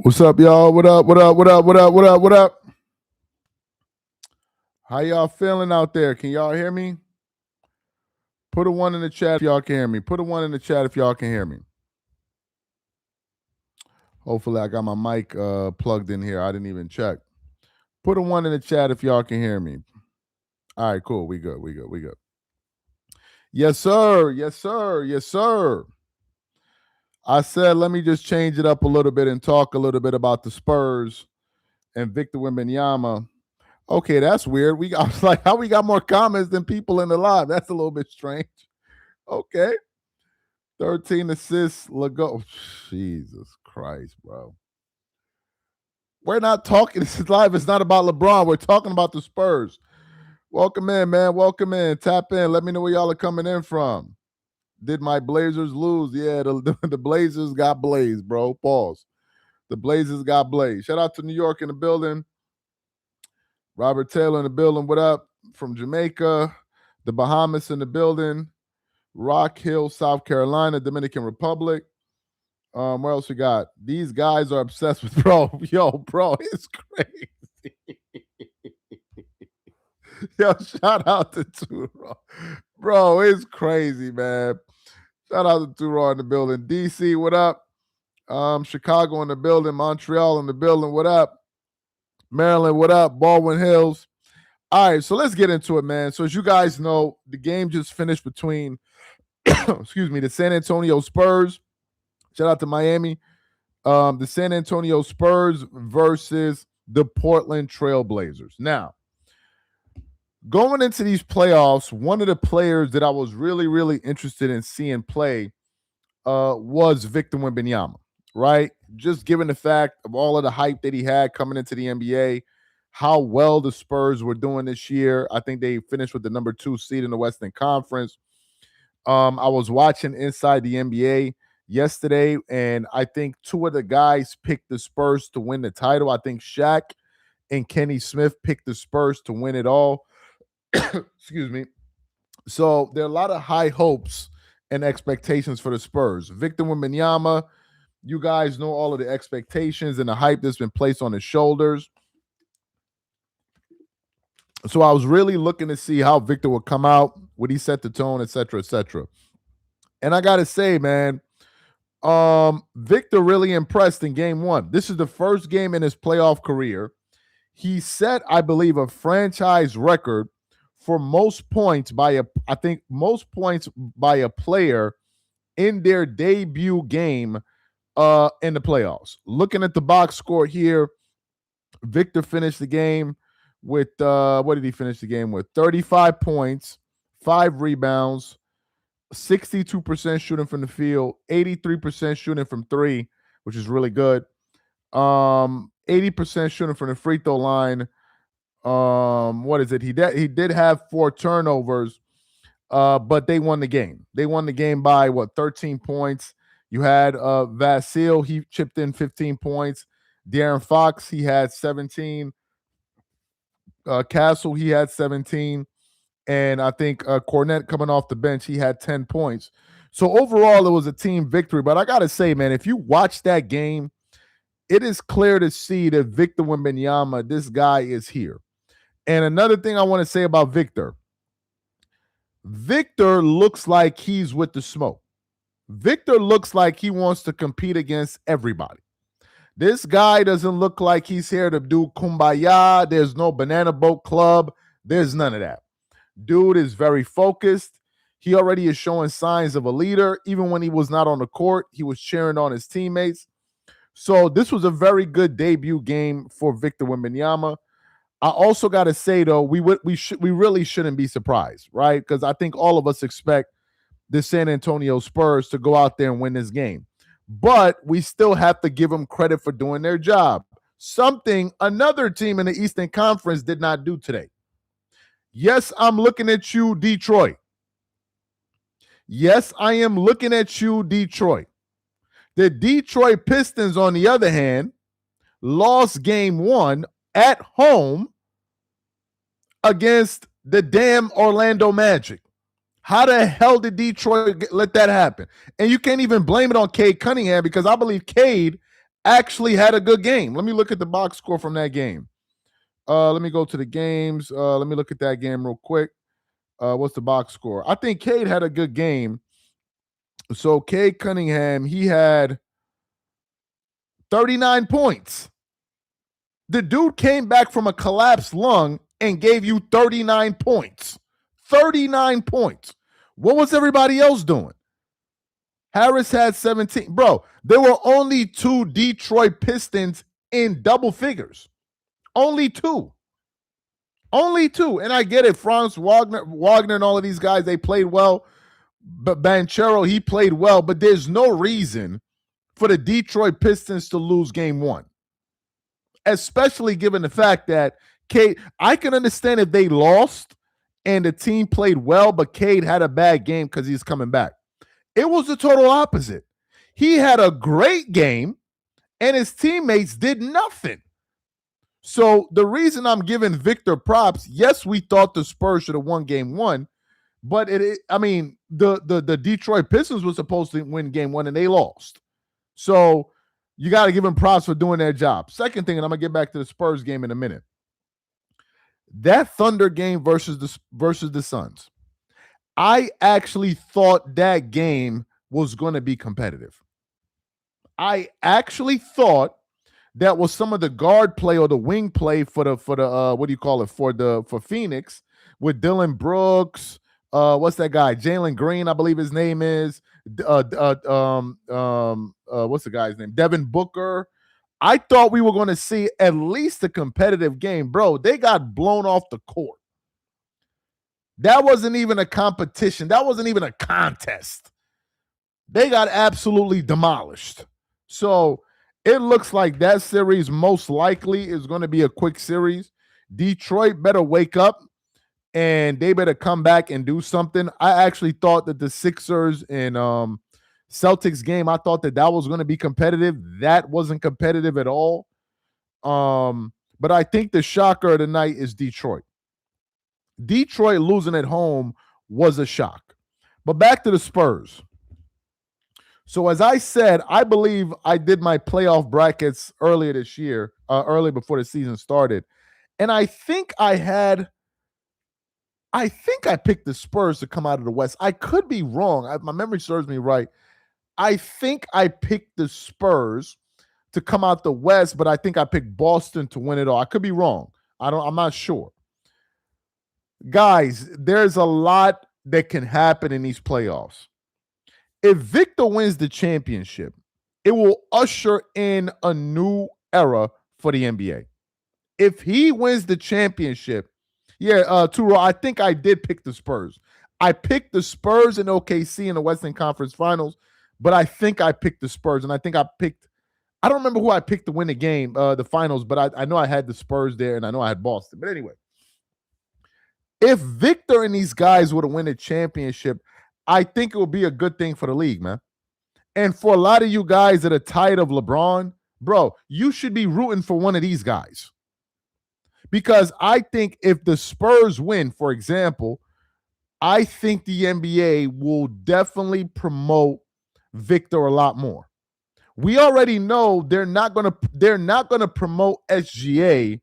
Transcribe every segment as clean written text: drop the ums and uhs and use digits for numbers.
What's up, y'all? What up? What up? What up? What up? What up? What up? How y'all feeling out there? Can y'all hear me? Put a one in the chat if y'all can hear me. Put a one in the chat if y'all can hear me. Hopefully, I got my mic plugged in here. I didn't even check. Put a one in the chat if y'all can hear me. All right, cool. We good. We good. We good. Yes, sir. Yes, sir. Yes, sir. I said, let me just change it up a little bit and talk a little bit about the Spurs and Victor Wembanyama. Okay, that's weird. I was like, how we got more comments than people in the live? That's a little bit strange. Okay. 13 assists. Lego. Jesus Christ, bro. We're not talking. This is live. It's not about LeBron. We're talking about the Spurs. Welcome in, man. Welcome in. Tap in. Let me know where y'all are coming in from. Did my Blazers lose? Yeah, the Blazers got blazed, bro. Pause. The Blazers got blazed. Shout out to New York in the building. Robert Taylor in the building. What up? From Jamaica. The Bahamas in the building. Rock Hill, South Carolina, Dominican Republic. Where else we got? These guys are obsessed with bro. Yo, bro, it's crazy. Yo, shout out to Turo. Bro, it's crazy, man. Shout out to Turo in the building. DC, what up? Chicago in the building. Montreal in the building. What up? Maryland, what up? Baldwin Hills. All right, so let's get into it, man. So as you guys know, the game just finished between, excuse me, the San Antonio Spurs. Shout out to Miami. The San Antonio Spurs versus the Portland Trail Blazers. Now, going into these playoffs, one of the players that I was really, really interested in seeing play was Victor Wembanyama, right? Just given the fact of all of the hype that he had coming into the NBA, how well the Spurs were doing this year. I think they finished with the number 2 seed in the Western Conference. I was watching Inside the NBA yesterday, and I think 2 of the guys picked the Spurs to win the title. I think Shaq and Kenny Smith picked the Spurs to win it all. Excuse me. So there are a lot of high hopes and expectations for the Spurs. Victor Wembanyama, you guys know all of the expectations and the hype that's been placed on his shoulders. So I was really looking to see how Victor would come out, would he set the tone, et cetera, et cetera. And I got to say, man, Victor really impressed in game 1. This is the first game in his playoff career. He set, I believe, a franchise record for most points by a player in their debut game in the playoffs. Looking at the box score here, Victor finished the game with what did he finish the game with? 35 points, 5 rebounds, 62% shooting from the field, 83% shooting from 3, which is really good. 80% shooting from the free throw line. What is it? He did have 4 turnovers, but they won the game. They won the game by 13 points. You had Vasil, he chipped in 15 points. De'Aaron Fox, he had 17. Castle, he had 17. And I think Cornette coming off the bench, he had 10 points. So overall, it was a team victory. But I got to say, man, if you watch that game, it is clear to see that Victor Wembanyama, this guy is here. And another thing I want to say about Victor looks like he's with the smoke. Victor looks like he wants to compete against everybody. This guy doesn't look like he's here to do kumbaya. There's no banana boat club. There's none of that. Dude is very focused. He already is showing signs of a leader. Even when he was not on the court, he was cheering on his teammates. So this was a very good debut game for Victor Wembanyama. I also got to say, though, we really shouldn't be surprised, right? Because I think all of us expect the San Antonio Spurs to go out there and win this game. But we still have to give them credit for doing their job. Something another team in the Eastern Conference did not do today. Yes, I'm looking at you, Detroit. Yes, I am looking at you, Detroit. The Detroit Pistons, on the other hand, lost game 1 at home against the damn Orlando Magic. How the hell did Detroit let that happen? And you can't even blame it on Cade Cunningham, because I believe Cade actually had a good game. Let me look at the box score from that game. Let me go to the games. Let me look at that game real quick. What's the box score? I think Cade had a good game. So Cade Cunningham, he had 39 points. The dude came back from a collapsed lung and gave you 39 points. 39 points. What was everybody else doing? Harris had 17. Bro, there were only 2 Detroit Pistons in double figures. Only 2. Only 2. And I get it. Franz Wagner and all of these guys, they played well. But Banchero, he played well. But there's no reason for the Detroit Pistons to lose game 1. Especially given the fact that Cade, I can understand if they lost and the team played well, but Cade had a bad game because he's coming back. It was the total opposite. He had a great game, and his teammates did nothing. So the reason I'm giving Victor props, yes, we thought the Spurs should have won game 1, but the Detroit Pistons were supposed to win game 1, and they lost. So you got to give them props for doing their job. Second thing, and I'm going to get back to the Spurs game in a minute. That Thunder game versus the Suns, I actually thought that game was going to be competitive. I actually thought that was some of the guard play or the wing play for Phoenix with Dylan Brooks. What's that guy? Jalen Green, I believe his name is. What's the guy's name? Devin Booker. I thought we were going to see at least a competitive game. Bro, they got blown off the court. That wasn't even a competition. That wasn't even a contest. They got absolutely demolished. So it looks like that series most likely is going to be a quick series. Detroit better wake up and they better come back and do something. I actually thought that the Sixers and Celtics game, I thought that was going to be competitive. That wasn't competitive at all. But I think the shocker of the night is Detroit. Detroit losing at home was a shock. But back to the Spurs. So as I said, I believe I did my playoff brackets earlier this year, early before the season started. And I think I picked the Spurs to come out of the West. I could be wrong. My memory serves me right. I think I picked the Spurs to come out the West, but I think I picked Boston to win it all. I could be wrong. I'm not sure. Guys, there's a lot that can happen in these playoffs. If Victor wins the championship, it will usher in a new era for the NBA. If he wins the championship, Turo, I think I did pick the Spurs. I picked the Spurs and OKC in the Western Conference Finals, but I think I picked the Spurs, and I think I don't remember who I picked to win the game, the finals, but I know I had the Spurs there, and I know I had Boston. But anyway, if Victor and these guys would have won a championship, I think it would be a good thing for the league, man. And for a lot of you guys that are tired of LeBron, bro, you should be rooting for one of these guys. Because I think if the Spurs win, for example, I think the NBA will definitely promote Victor a lot more. We already know they're not gonna promote SGA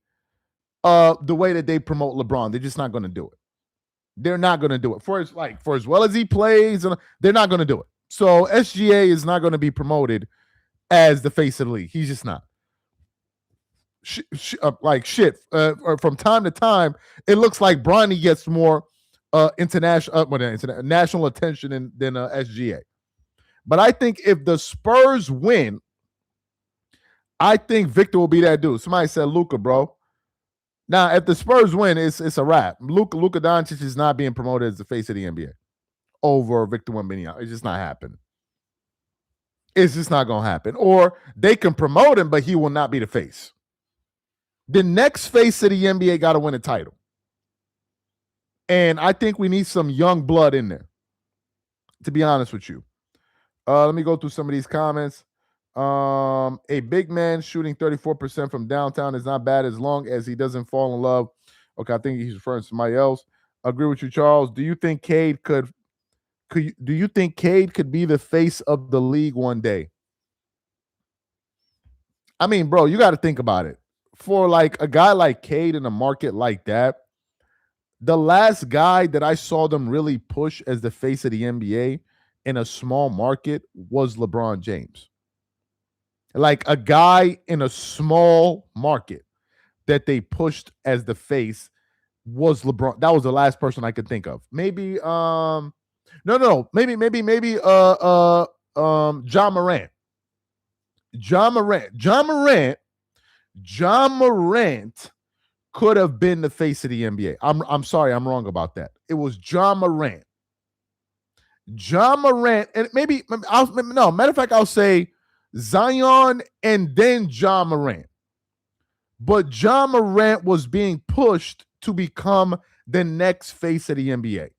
the way that they promote LeBron. They're just not gonna do it. They're not gonna do it for as well as he plays, and they're not gonna do it. So SGA is not gonna be promoted as the face of the league. He's just not. From time to time, it looks like Bronny gets more national attention than SGA. But I think if the Spurs win, I think Victor will be that dude. Somebody said Luka, bro. Now, if the Spurs win, it's a wrap. Luka Doncic is not being promoted as the face of the NBA over Victor Wembanyama. It's just not happening. It's just not going to happen. Or they can promote him, but he will not be the face. The next face of the NBA got to win a title. And I think we need some young blood in there, to be honest with you. Let me go through some of these comments. A big man shooting 34% from downtown is not bad as long as he doesn't fall in love. Okay, I think he's referring to somebody else. Agree with you, Charles. Do you think Cade could be the face of the league one day? I mean, bro, you got to think about it. For like a guy like Cade in a market like that, the last guy that I saw them really push as the face of the NBA in a small market was LeBron James. Like a guy in a small market that they pushed as the face was LeBron. That was the last person I could think of. Maybe no, maybe John Morant. John Morant could have been the face of the NBA. I'm sorry, I'm wrong about that. It was John Morant. John Morant, and maybe no, matter of fact, I'll say Zion and then John Morant. But John Morant was being pushed to become the next face of the NBA.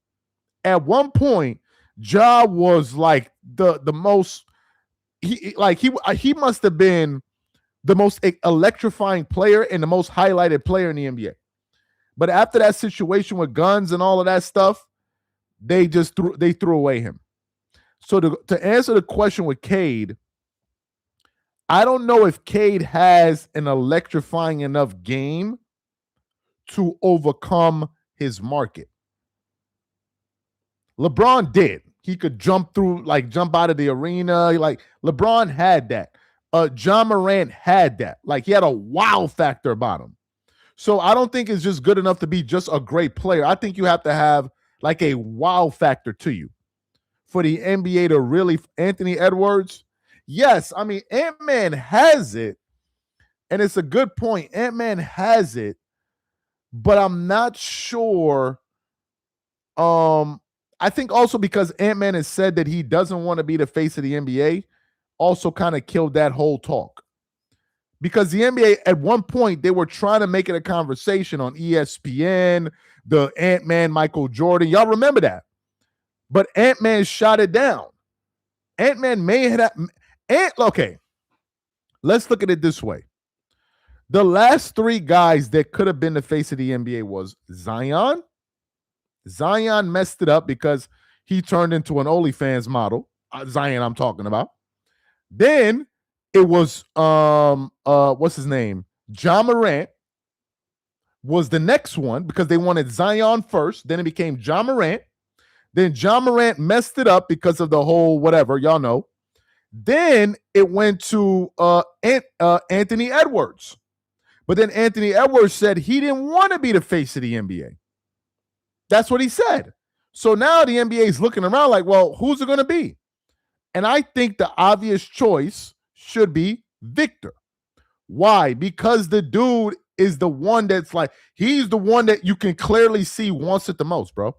At one point, Ja was like the most he must have been the most electrifying player and the most highlighted player in the NBA. But after that situation with guns and all of that stuff, they threw away him. So to answer the question with Cade, I don't know if Cade has an electrifying enough game to overcome his market. LeBron did. He could jump out of the arena. Like LeBron had that. John Morant had that. Like he had a wow factor about him. So I don't think it's just good enough to be just a great player. I think you have to have like a wow factor to you for the NBA to really. Anthony Edwards, yes, I mean Ant-Man has it, and it's a good point. Ant-Man has it, but I'm not sure. I think also because Ant-Man has said that he doesn't want to be the face of the NBA, also kind of killed that whole talk. Because the NBA, at one point, they were trying to make it a conversation on ESPN, the Ant-Man, Michael Jordan. Y'all remember that? But Ant-Man shot it down. Ant-Man may have... Okay, let's look at it this way. The last three guys that could have been the face of the NBA was Zion. Zion messed it up because he turned into an OnlyFans model. Zion, I'm talking about. Then it was what's his name? John Morant was the next one because they wanted Zion first. Then it became John Morant. Then John Morant messed it up because of the whole whatever, y'all know. Then it went to Anthony Edwards. But then Anthony Edwards said he didn't want to be the face of the NBA. That's what he said. So now the NBA is looking around like, well, who's it going to be? And I think the obvious choice should be Victor. Why? Because the dude is the one that's like, he's the one that you can clearly see wants it the most, bro.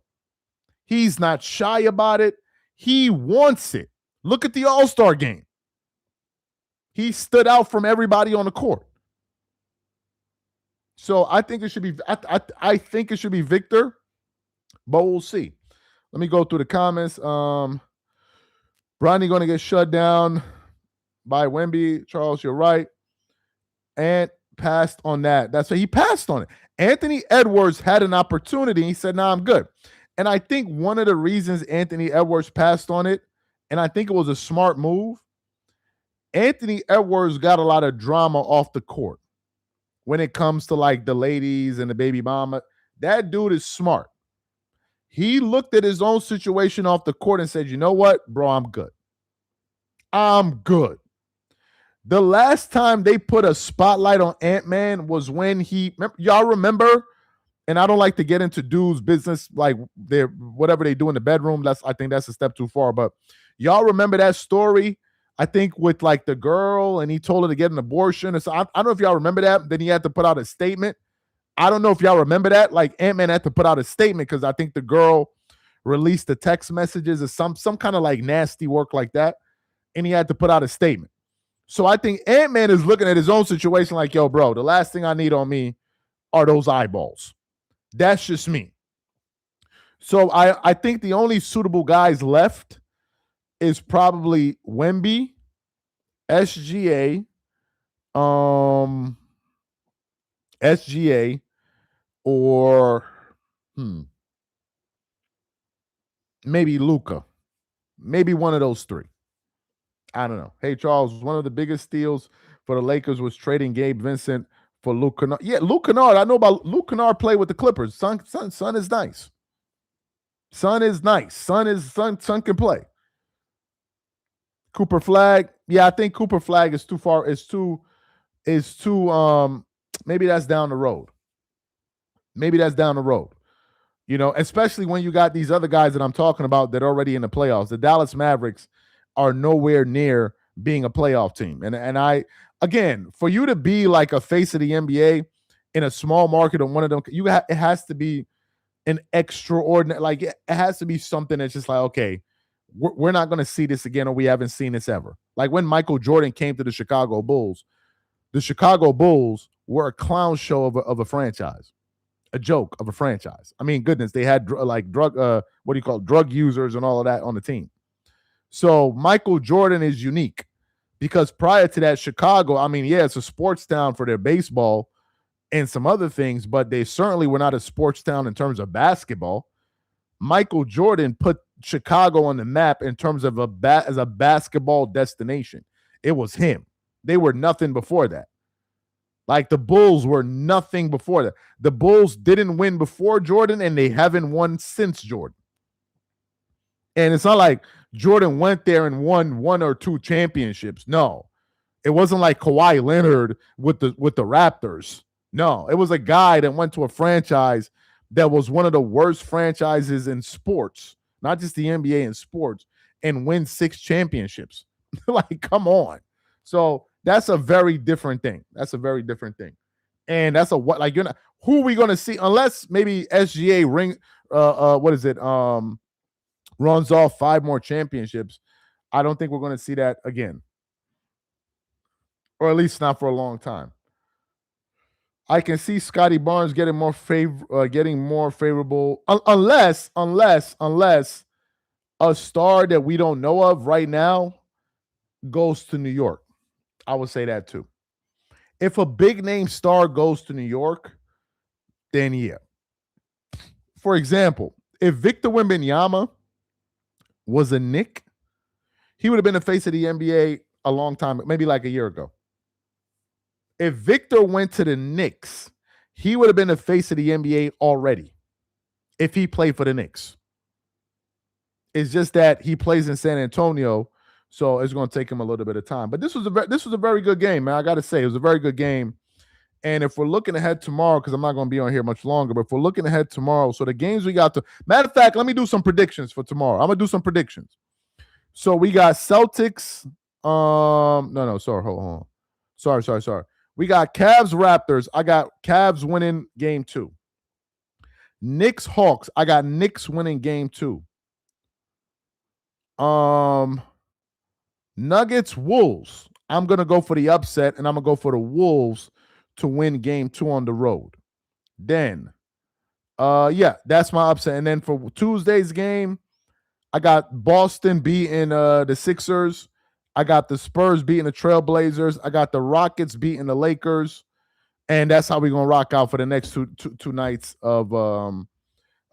He's not shy about it. He wants it. Look at the All-Star game. He stood out from everybody on the court. So I think it should be, I think it should be Victor, but we'll see. Let me go through the comments. Bronny going to get shut down by Wemby. Charles, you're right. And passed on that. That's what he passed on it. Anthony Edwards had an opportunity. He said, nah, I'm good. And I think one of the reasons Anthony Edwards passed on it, and I think it was a smart move, Anthony Edwards got a lot of drama off the court when it comes to like the ladies and the baby mama. That dude is smart. He looked at his own situation off the court and said, you know what, bro, I'm good. I'm good. The last time they put a spotlight on Ant-Man was when y'all remember, and I don't like to get into dudes' business, like whatever they do in the bedroom. I think that's a step too far. But y'all remember that story? I think with like the girl, and he told her to get an abortion. So I don't know if y'all remember that. Then he had to put out a statement. I don't know if y'all remember that. Like Ant-Man had to put out a statement because I think the girl released the text messages or some kind of like nasty work like that. And he had to put out a statement. So I think Ant-Man is looking at his own situation like, yo, bro, the last thing I need on me are those eyeballs. That's just me. So I think the only suitable guys left is probably Wemby, SGA, or maybe Luka. Maybe one of those three. I don't know. Hey, Charles, one of the biggest steals for the Lakers was trading Gabe Vincent for Luke Kennard. Yeah, Luke Kennard. I know about Luke Kennard. Play with the Clippers. Son is nice. Son is nice. Son can play. Cooper Flag. Yeah, I think Cooper Flag is too far. Is too maybe that's down the road. Maybe that's down the road. You know, especially when you got these other guys that I'm talking about that are already in the playoffs. The Dallas Mavericks are nowhere near being a playoff team. And I again, for you to be like a face of the NBA in a small market on one of them, it has to be an extraordinary, like it has to be something that's just like, okay, we're not going to see this again, or we haven't seen this ever. Like when Michael Jordan came to the Chicago Bulls were a clown show of a franchise, a joke of a franchise. I mean, goodness, they had drug users and all of that on the team. So Michael Jordan is unique because prior to that, Chicago, I mean, yeah, it's a sports town for their baseball and some other things, but they certainly were not a sports town in terms of basketball. Michael Jordan put Chicago on the map in terms of as a basketball destination. It was him. They were nothing before that. Like the Bulls were nothing before that. The Bulls didn't win before Jordan, and they haven't won since Jordan. And it's not like Jordan went there and won one or two championships. No, it wasn't like Kawhi Leonard with the Raptors. No, it was a guy that went to a franchise that was one of the worst franchises in sports, not just the NBA in sports, and win 6 championships. Like, come on. So that's a very different thing. That's a very different thing. And that's who are we going to see unless maybe SGA runs off 5 more championships. I don't think we're going to see that again. Or at least not for a long time. I can see Scotty Barnes getting more favorable unless a star that we don't know of right now goes to New York. I would say that too. If a big name star goes to New York, then yeah. For example, if Victor Wembanyama was a Knick, he would have been the face of the NBA a long time, maybe like a year ago. If Victor went to the Knicks, he would have been the face of the NBA already if he played for the Knicks. It's just that he plays in San Antonio, so it's going to take him a little bit of time. But this was a very good game, man. I got to say, it was a very good game. And if we're looking ahead tomorrow, because I'm not going to be on here much longer, but if we're looking ahead tomorrow, so the games we got to – matter of fact, let me do some predictions for tomorrow. I'm going to do some predictions. So we got Celtics hold on. Sorry. We got Cavs Raptors. I got Cavs winning game 2. Knicks Hawks. I got Knicks winning game 2. Nuggets Wolves. I'm going to go for the upset, and I'm going to go for the Wolves to win game 2 on the road. Then, that's my upset. And then for Tuesday's game, I got Boston beating the Sixers. I got the Spurs beating the Trailblazers. I got the Rockets beating the Lakers. And that's how we're going to rock out for the next two nights of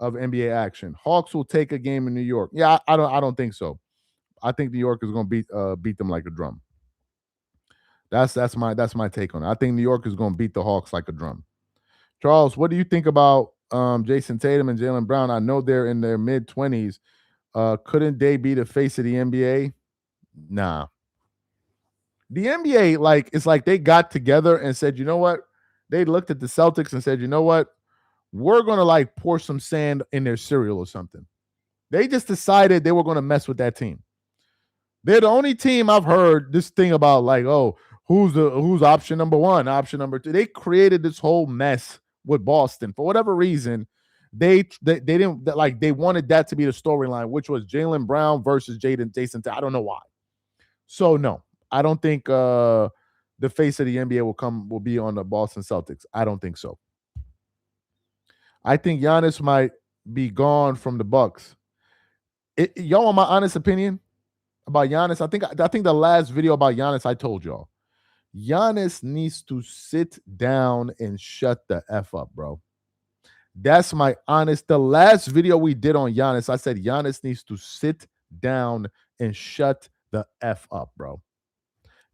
NBA action. Hawks will take a game in New York. Yeah, I don't think so. I think New York is going to beat them like a drum. That's my take on it. I think New York is going to beat the Hawks like a drum. Charles, what do you think about Jason Tatum and Jaylen Brown? I know they're in their mid-20s. Couldn't they be the face of the NBA? Nah. The NBA, it's like they got together and said, you know what? They looked at the Celtics and said, you know what? We're going to pour some sand in their cereal or something. They just decided they were going to mess with that team. They're the only team I've heard this thing about who's option number 1, option number 2. They created this whole mess with Boston. For whatever reason, they didn't they wanted that to be the storyline, which was Jaylen Brown versus Jason. I don't know why. So no, I don't think the face of the NBA will be on the Boston Celtics. I don't think so. I think Giannis might be gone from the Bucks. Y'all want my honest opinion about Giannis? I think the last video about Giannis I told y'all. Giannis needs to sit down and shut the F up, bro. That's my honest. The last video we did on Giannis, I said Giannis needs to sit down and shut the F up, bro.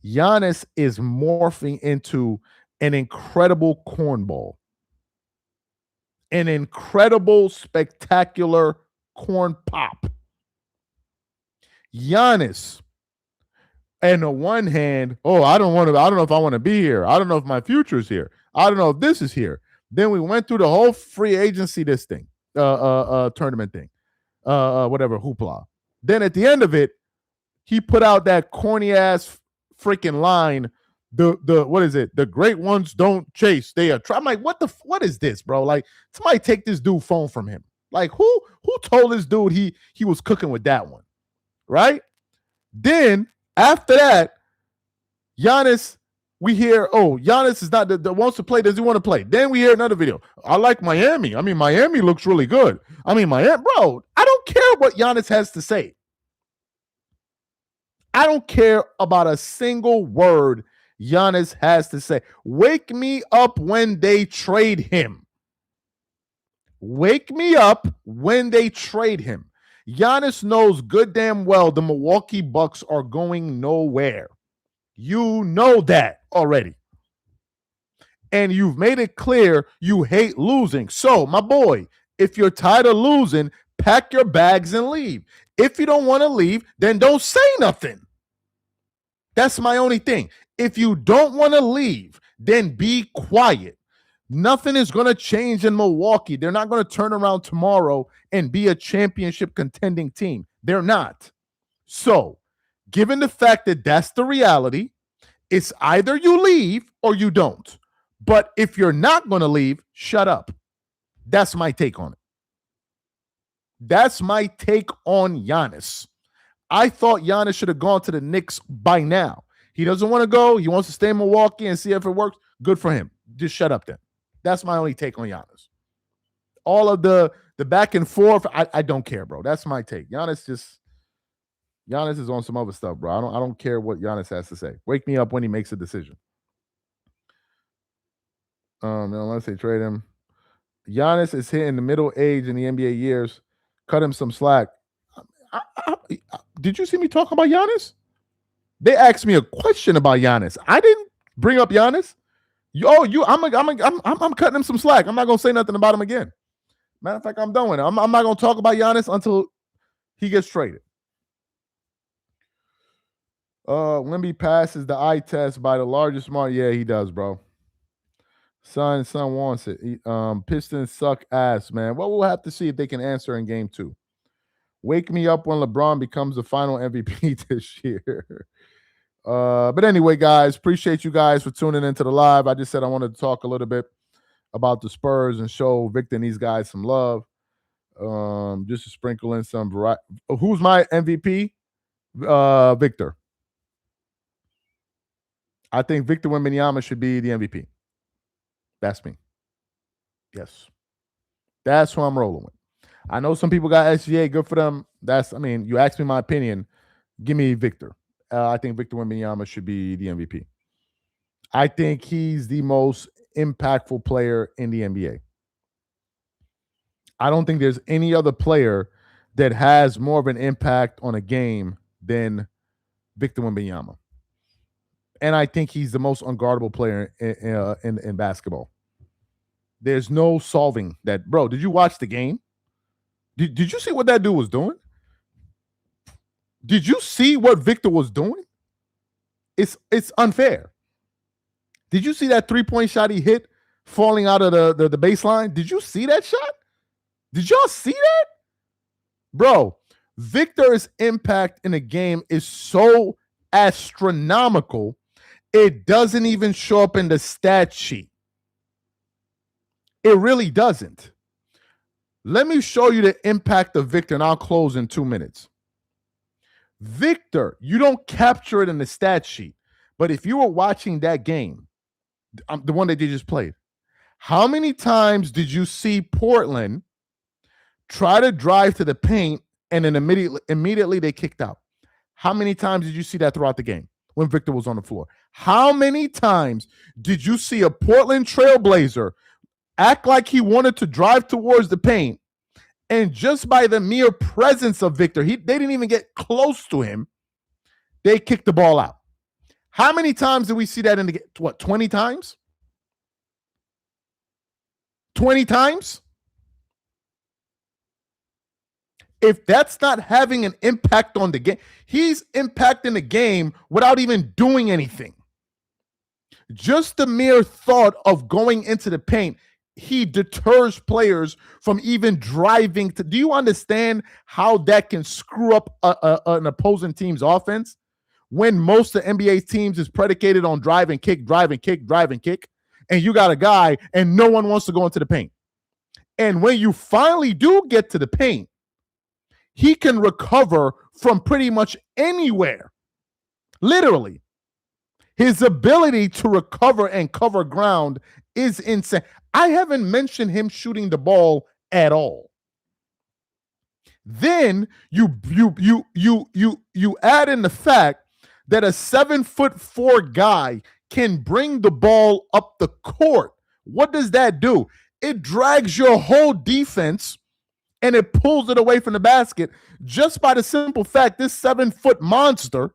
Giannis is morphing into an incredible cornball, an incredible, spectacular corn pop. Giannis, on the one hand, I don't know if I want to be here. I don't know if my future is here. I don't know if this is here. Then we went through the whole free agency, this thing, tournament thing, whatever, hoopla. Then at the end of it, he put out that corny ass freaking line. What is it? The great ones don't chase. They are. I'm like, what is this, bro? Like, somebody take this dude phone from him. Like, who told this dude he was cooking with that one, right? Then after that, Giannis, we hear, Giannis is not the wants to play. Does he want to play? Then we hear another video. I like Miami. I mean, Miami looks really good. I mean, bro, I don't care what Giannis has to say. I don't care about a single word Giannis has to say. Wake me up when they trade him. Wake me up when they trade him. Giannis knows good damn well the Milwaukee Bucks are going nowhere. You know that already. And you've made it clear you hate losing. So, my boy, if you're tired of losing, pack your bags and leave. If you don't want to leave, then don't say nothing. That's my only thing. If you don't want to leave, then be quiet. Nothing is going to change in Milwaukee. They're not going to turn around tomorrow and be a championship contending team. They're not. So, given the fact that that's the reality, it's either you leave or you don't. But if you're not going to leave, shut up. That's my take on it. That's my take on Giannis. I thought Giannis should have gone to the Knicks by now. He doesn't want to go. He wants to stay in Milwaukee and see if it works. Good for him. Just shut up then. That's my only take on Giannis. All of the back and forth, I don't care, bro. That's my take. Giannis is on some other stuff, bro. I don't care what Giannis has to say. Wake me up when he makes a decision. Unless they trade him. Giannis is hitting the middle age in the NBA years. Cut him some slack. Did you see me talk about Giannis? They asked me a question about Giannis. I didn't bring up Giannis. I'm cutting him some slack. I'm not gonna say nothing about him again. Matter of fact, I'm done with it. I'm not gonna talk about Giannis until he gets traded. Wemby passes the eye test by the largest mark. Yeah, he does, bro. Son wants it. Pistons suck ass, man. Well, we'll have to see if they can answer in game 2. Wake me up when LeBron becomes the final MVP this year. But anyway, guys, appreciate you guys for tuning into the live. I just said I wanted to talk a little bit about the Spurs and show Victor and these guys some love. Just to sprinkle in some variety. Who's my MVP? Victor. I think Victor Wembanyama should be the MVP. That's me. Yes. That's who I'm rolling with. I know some people got SGA. Good for them. You asked me my opinion. Give me Victor. I think Victor Wembanyama should be the MVP. I think he's the most impactful player in the NBA. I don't think there's any other player that has more of an impact on a game than Victor Wembanyama. And I think he's the most unguardable player in basketball. There's no solving that. Bro, did you watch the game? Did you see what that dude was doing? Did you see what Victor was doing? It's unfair. Did you see that 3-point shot he hit falling out of the baseline? Did you see that shot? Did y'all see that? Bro, Victor's impact in a game is so astronomical, it doesn't even show up in the stat sheet. It really doesn't. Let me show you the impact of Victor, and I'll close in 2 minutes. Victor, you don't capture it in the stat sheet, but if you were watching that game, the one that they just played, how many times did you see Portland try to drive to the paint and then immediately they kicked out? How many times did you see that throughout the game when Victor was on the floor? How many times did you see a Portland Trailblazer act like he wanted to drive towards the paint, and just by the mere presence of Victor, they didn't even get close to him, they kicked the ball out? How many times did we see that in the game? What, 20 times? 20 times? If that's not having an impact on the game, he's impacting the game without even doing anything. Just the mere thought of going into the paint, he deters players from even driving to. Do you understand how that can screw up an opposing team's offense? When most of the NBA teams is predicated on drive and kick, and you got a guy and no one wants to go into the paint. And when you finally do get to the paint, he can recover from pretty much anywhere. Literally. His ability to recover and cover ground is insane. I haven't mentioned him shooting the ball at all. Then you add in the fact that a 7'4" guy can bring the ball up the court. What does that do? It drags your whole defense and it pulls it away from the basket just by the simple fact this 7-foot monster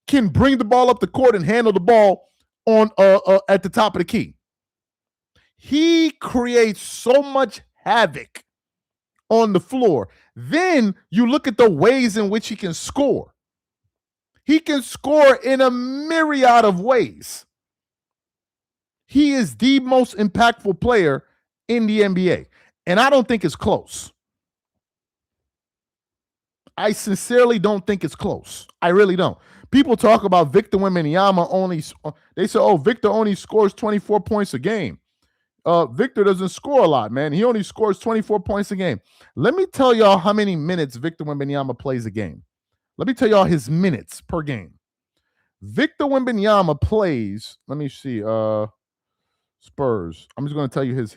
can bring the ball up the court and handle the ball on at the top of the key. He creates so much havoc on the floor. Then you look at the ways in which he can score. He can score in a myriad of ways. He is the most impactful player in the NBA. And I don't think it's close. I sincerely don't think it's close. I really don't. People talk about Victor Wembanyama only. They say, oh, Victor only scores 24 points a game. Victor doesn't score a lot, man. He only scores 24 points a game. Let me tell y'all how many minutes Victor Wembanyama plays a game. Let me tell y'all his minutes per game. Victor Wembanyama plays, let me see, Spurs. I'm just going to tell you his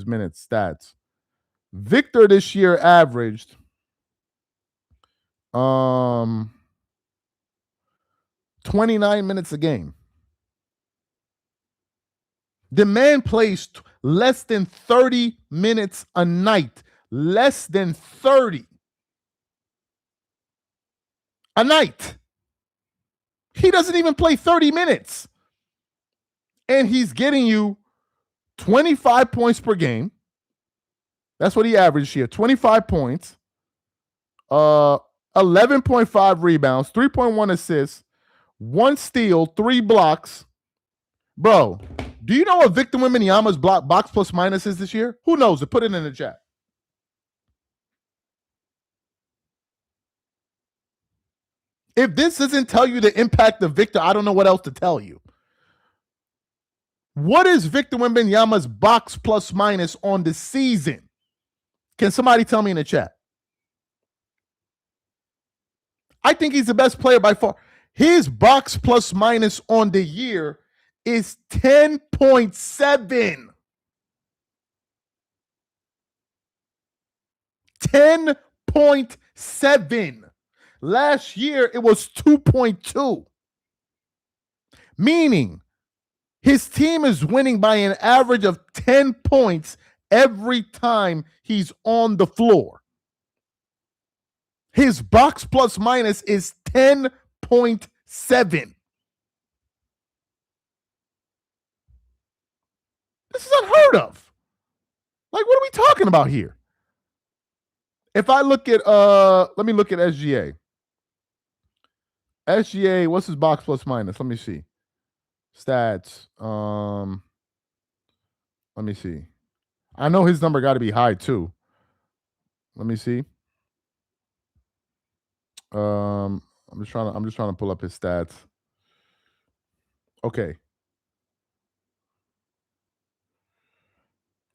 minutes stats. Victor this year averaged 29 minutes a game. The man plays less than 30 minutes a night. Less than 30 a night. He doesn't even play 30 minutes. And he's getting you 25 points per game. That's what he averaged here. 25 points. 11.5 rebounds, 3.1 assists, 1 steal, 3 blocks. Bro, do you know what Victor Wembanyama's box plus minus is this year? Who knows it? Put it in the chat. If this doesn't tell you the impact of Victor, I don't know what else to tell you. What is Victor Wembanyama's box plus minus on the season? Can somebody tell me in the chat? I think he's the best player by far. His box plus minus on the year is 10.7. 10.7. Last year, it was 2.2. Meaning, his team is winning by an average of 10 points every time he's on the floor. His box plus minus is 10.7. This is unheard of. Like, what are we talking about here? If I look at, let me look at SGA. SGA, what's his box plus minus? Let me see. Stats. Let me see. I know his number got to be high too. Let me see. I'm just trying to pull up his stats. Okay.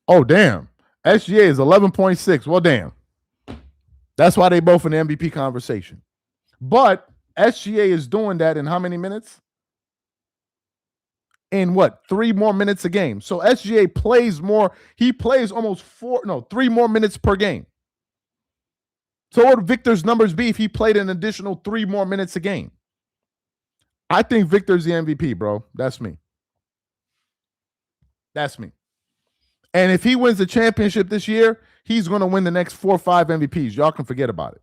Oh, damn. SGA is 11.6. Well, damn. That's why they both in the MVP conversation. But SGA is doing that in how many minutes? In what? 3 more minutes a game. So SGA plays more. He plays almost 3 more minutes per game. So what would Victor's numbers be if he played an additional 3 more minutes a game? I think Victor's the MVP, bro. That's me. That's me. And if he wins the championship this year, he's going to win the next 4 or 5 MVPs. Y'all can forget about it.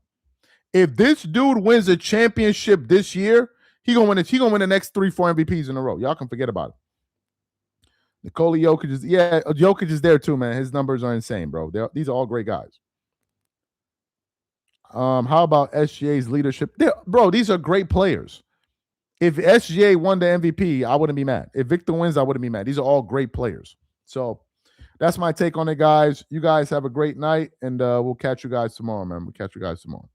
If this dude wins a championship this year, He gonna win it. He gonna win the next 3-4 MVPs in a row. Y'all can forget about it. Nikola Jokic is Jokic is there too, man. His numbers are insane, bro. These are all great guys. How about SGA's leadership? Bro, these are great players. If SGA won the MVP, I wouldn't be mad. If Victor wins, I wouldn't be mad. These are all great players. So that's my take on it, guys. You guys have a great night, and we'll catch you guys tomorrow, man. We'll catch you guys tomorrow.